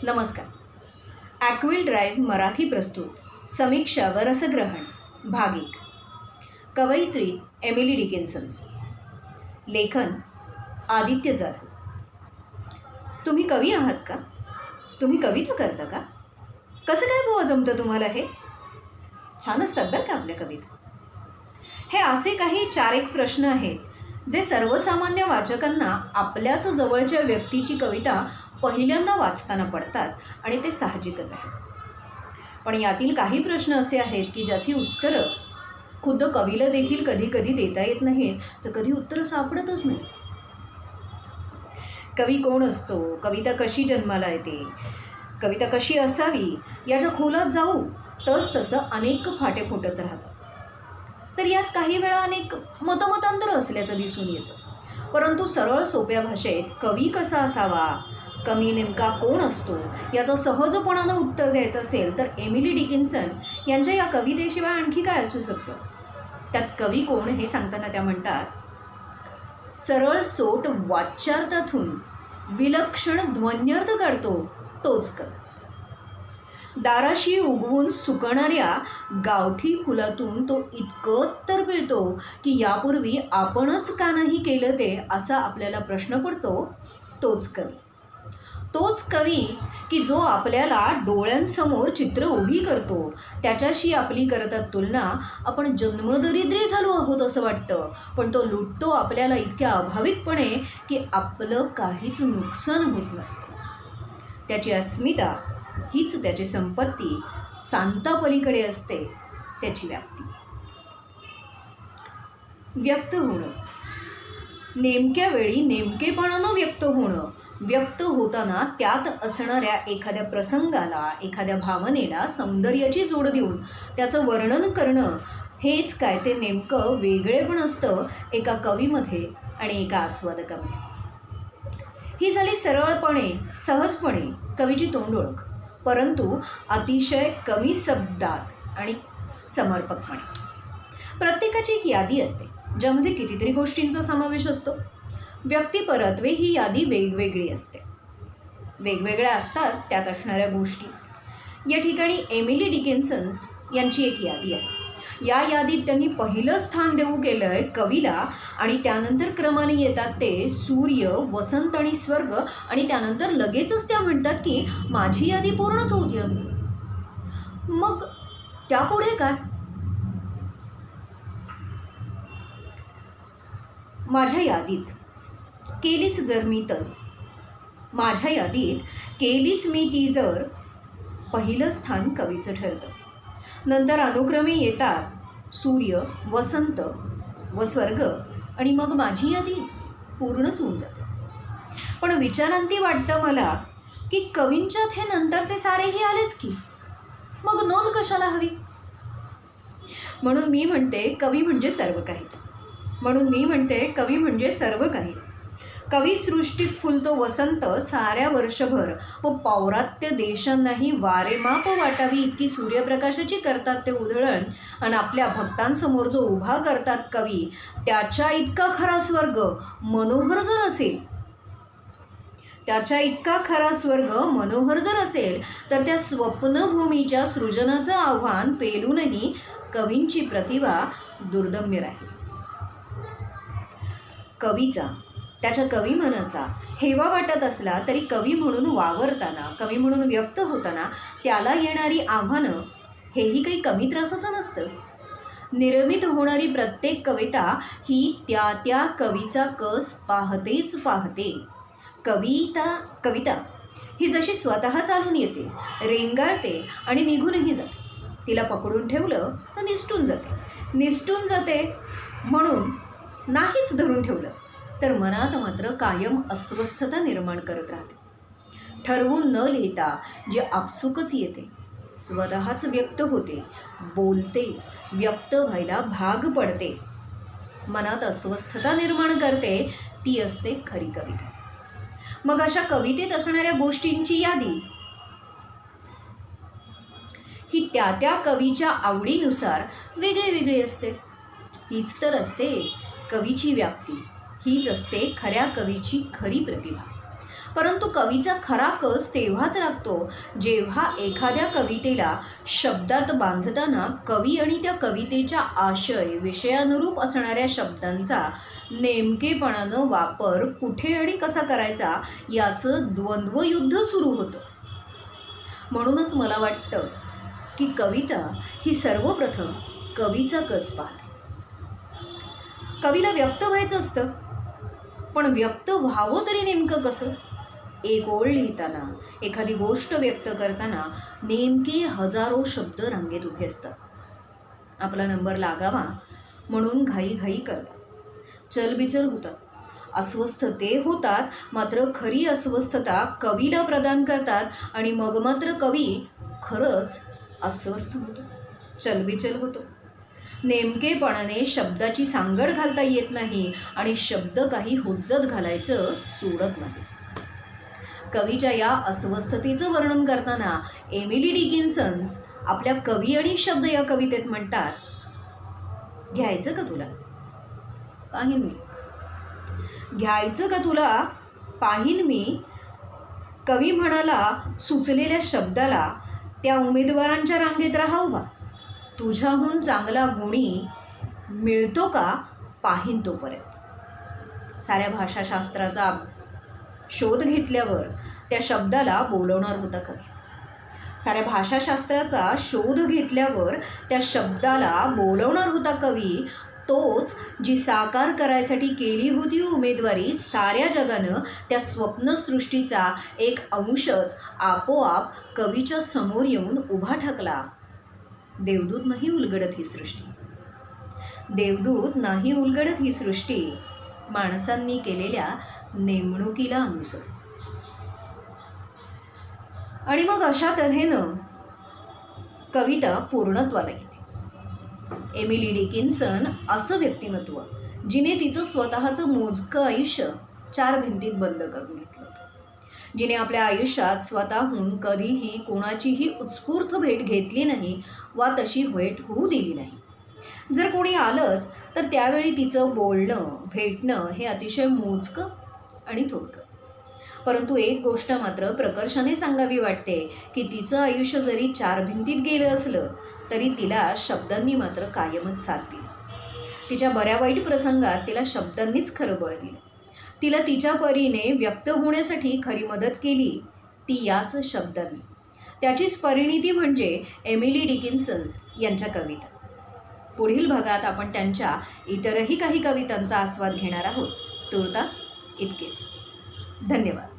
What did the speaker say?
नमस्कार. ॲक्विल ड्राईव्ह मराठी प्रस्तुत समीक्षा व रसग्रहण भाग 1. कवयित्री एमिली डिकिन्सन्स. लेखन आदित्य जाधव. तुम्ही कवी आहात का? तुम्ही कविता करता का? कसं काय बुवा जमतं तुम्हाला हे? छान असतात बरं का आपल्या कविता. हे असे काही 4-1 प्रश्न आहेत जे सर्वसामान्य वाचकांना आपल्याच जवळच्या व्यक्तीची कविता पहिल्यांदा वाचताना पडतात आणि ते साहजिकच आहे. पण यातील काही प्रश्न असे आहेत की ज्याची उत्तरं खुद्द कवीला देखील कधी कधी देता येत नाहीत, तर कधी उत्तरं सापडतच नाही. कवी कोण असतो, कविता कशी जन्माला येते, कविता कशी असावी याच्या खोलात जाऊ तसं अनेक फाटे फुटत राहतात. तर यात काही वेळा अनेक मतमतांतर असल्याचं दिसून येतं. परंतु सरळ सोप्या भाषेत कवी कसा असावा, कवी नेमका कोण असतो याचं सहजपणानं उत्तर द्यायचं असेल तर एमिली डिकिन्सन यांच्या या कवितेशिवाय आणखी काय असू शकतं. त्यात कवी कोण हे सांगताना त्या म्हणतात, सरळ सोट वाच्यार्थातून विलक्षण ध्वन्यर्थ काढतो तोच कवी. दाराशी उगवून सुकणाऱ्या गावठी फुलातून तो इतकं तर पिळतो की यापूर्वी आपणच का नाही केलं ते असा आपल्याला प्रश्न पडतो. तोच कवी. तोच कवी की जो आपल्याला डोळ्यांसमोर चित्र उभी करतो. त्याच्याशी आपली करतात तुलना. आपण जन्मदरिद्री झालो आहोत असं वाटतं, पण तो लुटतो आपल्याला इतक्या अभावितपणे की आपलं काहीच नुकसान होत नसतं. त्याची अस्मिता हीच त्याची संपत्ती. सांतापलीकडे असते त्याची व्याप्ती. व्यक्त होणं, नेमक्या वेळी नेमकेपणानं व्यक्त होणं, व्यक्त होताना त्यात असणाऱ्या एखाद्या प्रसंगाला, एखाद्या भावनेला सौंदर्याची जोड देऊन त्याचं वर्णन करणं, हेच काय ते नेमकं वेगळेपण असतं एका कवीमध्ये आणि एका आस्वादकामध्ये. ही झाली सरळपणे, सहजपणे कवीची तोंड ओळख, परंतु अतिशय कमी शब्दात आणि समर्पकपणे. प्रत्येकाची एक यादी असते ज्यामध्ये कितीतरी गोष्टींचा समावेश असतो. व्यक्तिपरत्वे ही यादी वेगवेगळी असते. वेगवेगळ्या असतात त्यात असणाऱ्या गोष्टी. या ठिकाणी एमिली डिकिन्सन्स यांची एक यादी आहे. या यादीत त्यांनी पहिलं स्थान देऊ केलं आहे कवीला, आणि त्यानंतर क्रमाने येतात ते सूर्य, वसंत आणि स्वर्ग, आणि त्यानंतर लगेचच त्या म्हणतात की माझी यादी पूर्णच होती. मग त्यापुढे काय? माझ्या यादीत केलीच जर मी तर, माझ्या यादीत केलीच मी ती जर, पहिलं स्थान कवीचं ठरतं. नंतर अनुक्रमे येतात सूर्य, वसंत व स्वर्ग, आणि मग माझी यादी पूर्णच होऊन जाते. पण विचारांती वाटतं मला की कवींच्यात हे नंतरचे सारेही आलेच की, मग नोंद कशाला हवी? म्हणून मी म्हणते कवी म्हणजे सर्व काही. कवी म्हणजे सर्व काही. कविसृष्टीत फुलतो वसंत साऱ्या वर्षभर, व पौरात्य देशांनाही वारेमाप वाटावी इतकी सूर्यप्रकाशाची करतात ते उधळण, आणि आपल्या भक्तांसमोर जो उभा करतात कवी, त्याच्या इतका खरा स्वर्ग मनोहर जर असेल, तर त्या स्वप्नभूमीच्या सृजनाचं आव्हान पेलूनही कवींची प्रतिभा दुर्दम्य राहील. कवीचा, त्याच्या कविमनाचा हेवा वाटत असला तरी कवी म्हणून वावरताना, कवी म्हणून व्यक्त होताना त्याला येणारी आव्हानं हेही काही कमी त्रासाचं नसतं. निर्मित होणारी प्रत्येक कविता ही त्या कवीचा कस पाहतेच पाहते. कविता ही जशी स्वतः चालून येते, रेंगाळते आणि निघूनही जाते. तिला पकडून ठेवलं तर निसटून जाते म्हणून नाहीच धरून ठेवलं तर मनात मात्र कायम अस्वस्थता निर्माण करत राहते. ठरवून न लिहिता जे आपसुकच येते, स्वतःच व्यक्त होते, बोलते, व्यक्त व्हायला भाग पडते, मनात अस्वस्थता निर्माण करते, ती असते खरी कविता. मग अशा कवितेत असणाऱ्या गोष्टींची यादी ही त्या कवीच्या आवडीनुसार वेगळी असते. हीच तर असते कवीची व्याप्ती. हीच असते खऱ्या कवीची खरी प्रतिभा. परंतु कवीचा खरा कस तेव्हाच लागतो जेव्हा एखाद्या कवितेला शब्दात बांधताना कवी आणि त्या कवितेच्या आशय विषयानुरूप असणाऱ्या शब्दांचा नेमकेपणानं वापर कुठे आणि कसा करायचा याचं द्वंद्वयुद्ध सुरू होतं. म्हणूनच मला वाटतं की कविता ही सर्वप्रथम कवीचा कस पाहते. कवीला व्यक्त व्हायचं असतं, पण व्यक्त व्हावं तरी नेमकं कसं? एक ओळ लिहिताना, एखादी गोष्ट व्यक्त करताना नेमके हजारो शब्द रांगेत उभे असतात. आपला नंबर लागावा म्हणून घाई करतात, चलबिचल होतात, अस्वस्थ ते होतात. मात्र खरी अस्वस्थता कवीला प्रदान करतात आणि मग मात्र कवी खरंच अस्वस्थ होतो, चलबिचल होतो. नेमकेपणाने शब्दाची सांगड घालता येत नाही आणि शब्द काही हुज्जत घालायचं सोडत नाही. कवीच्या या अस्वस्थतेचं वर्णन करताना एमिली डिकिन्सन्स आपल्या कवी आणि शब्द या कवितेत म्हणतात, घ्यायचं का तुला पाहीन मी, घ्यायचं का तुला पाहीन मी. कवी म्हणाला सुचलेल्या शब्दाला त्या उमेदवारांच्या रांगेत राहा उभा. तुझ्याहून चांगला गुणी मिळतो का पाहीन तोपर्यंत. साऱ्या भाषाशास्त्राचा शोध घेतल्यावर त्या शब्दाला बोलवणार होता कवी. साऱ्या भाषाशास्त्राचा शोध घेतल्यावर त्या शब्दाला बोलवणार होता कवी. तोच जी साकार करायसाठी केली होती उमेदवारी साऱ्या जगानं त्या स्वप्नसृष्टीचा एक अंशच आपोआप कवीच्या समोर येऊन उभा ठाकला. देवदूत नाही उलगडत ही सृष्टी, देवदूत नाही उलगडत ही सृष्टी, माणसांनी केलेल्या नेमणुकीला अनुसरून. आणि मग अशा तऱ्हेनं कविता पूर्णत्वाला येते. एमिली डिकिन्सन असं व्यक्तिमत्व जिने तिचं स्वतःचं मोजकं आयुष्य 4 भिंतीत बंद करून घेतलं होतं, जिने आपल्या आयुष्यात स्वतःहून कधीही कोणाचीही उत्स्फूर्त भेट घेतली नाही वा तशी भेट होऊ दिली नाही. जर कोणी आलंच तर त्यावेळी तिचं बोलणं भेटणं हे अतिशय मोजकं आणि थोडकं. परंतु एक गोष्ट मात्र प्रकर्षाने सांगावी वाटते की तिचं आयुष्य जरी 4 भिंतीत गेलं असलं तरी तिला शब्दांनी मात्र कायमच साथ दिली. तिच्या बऱ्या वाईट प्रसंगात तिला शब्दांनीच खरं बळ दिलं. तिला तिच्या परीने व्यक्त होण्यासाठी खरी मदत केली ती याच शब्दांनी. त्याचीच परिणिती म्हणजे एमिली डिकिन्सन्स यांच्या कविता. पुढील भागात आपण त्यांच्या इतरही काही कवितांचा आस्वाद घेणार आहोत. तूर्तास इतकेच. धन्यवाद.